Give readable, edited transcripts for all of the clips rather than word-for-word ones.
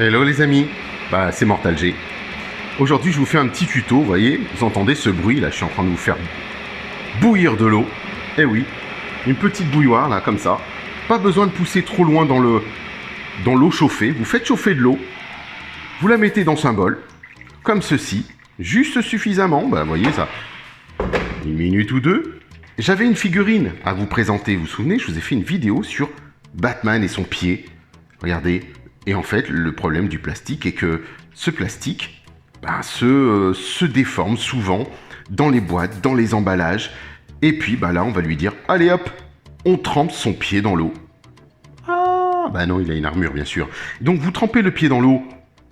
Hello les amis, c'est Mortal G. Aujourd'hui je vous fais un petit tuto, vous voyez, vous entendez ce bruit là, je suis en train de vous faire bouillir de l'eau. Eh oui, une petite bouilloire là, comme ça. Pas besoin de pousser trop loin dans l'eau chauffée, vous faites chauffer de l'eau, vous la mettez dans un bol, comme ceci, juste suffisamment, vous voyez ça, une minute ou deux. J'avais une figurine à vous présenter, vous vous souvenez, je vous ai fait une vidéo sur Batman et son pied, regardez. Et en fait, le problème du plastique est que ce plastique se déforme souvent dans les boîtes, dans les emballages. Et puis là, on va lui dire, allez hop, on trempe son pied dans l'eau. Ah, non, il a une armure, bien sûr. Donc, vous trempez le pied dans l'eau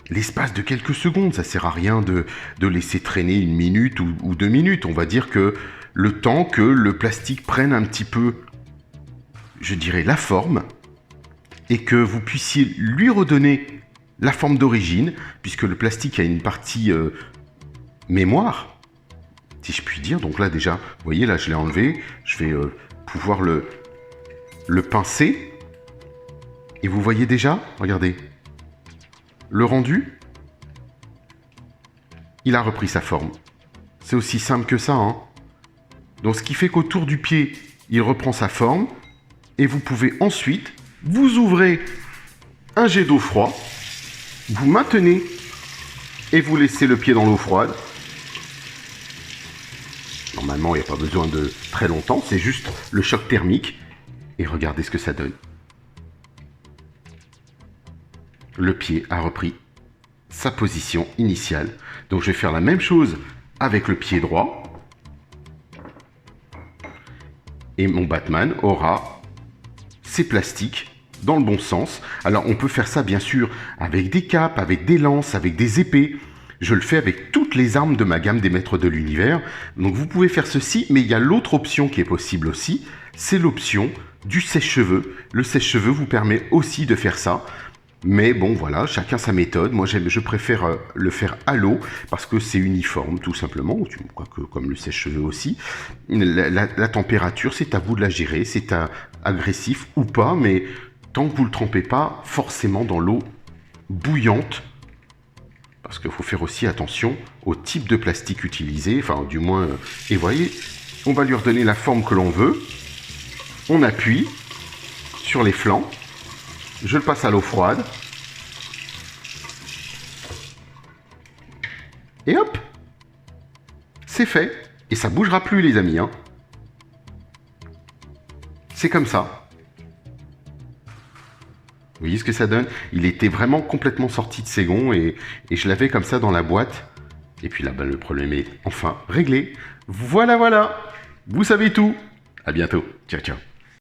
l'espace de quelques secondes. Ça sert à rien de laisser traîner une minute ou 2 minutes. On va dire que le temps que le plastique prenne un petit peu, je dirais, la forme, et que vous puissiez lui redonner la forme d'origine, puisque le plastique a une partie mémoire, si je puis dire. Donc là déjà, vous voyez, là je l'ai enlevé, je vais pouvoir le pincer, et vous voyez déjà, regardez, le rendu, il a repris sa forme. C'est aussi simple que ça, hein. Donc ce qui fait qu'autour du pied, il reprend sa forme, et vous pouvez ensuite, vous ouvrez un jet d'eau froide, vous maintenez et vous laissez le pied dans l'eau froide. Normalement, il n'y a pas besoin de très longtemps, c'est juste le choc thermique. Et regardez ce que ça donne. Le pied a repris sa position initiale. Donc je vais faire la même chose avec le pied droit. Et mon Batman aura ses plastiques dans le bon sens. Alors on peut faire ça bien sûr avec des capes, avec des lances, avec des épées. Je le fais avec toutes les armes de ma gamme des maîtres de l'univers. Donc vous pouvez faire ceci, mais il y a l'autre option qui est possible aussi, c'est l'option du sèche-cheveux. Le sèche-cheveux vous permet aussi de faire ça. Mais bon voilà, chacun sa méthode. Moi je préfère le faire à l'eau parce que c'est uniforme tout simplement, quoique comme le sèche-cheveux aussi. La température, c'est à vous de la gérer, c'est agressif ou pas, mais tant que vous ne le trempez pas forcément dans l'eau bouillante, parce qu'il faut faire aussi attention au type de plastique utilisé, enfin du moins, et voyez, on va lui redonner la forme que l'on veut, on appuie sur les flancs, je le passe à l'eau froide, et hop, c'est fait, et ça bougera plus les amis, hein. C'est comme ça. Vous voyez ce que ça donne? Il était vraiment complètement sorti de ses gonds et je l'avais comme ça dans la boîte. Et puis là, le problème est enfin réglé. Voilà, vous savez tout. À bientôt. Ciao, ciao.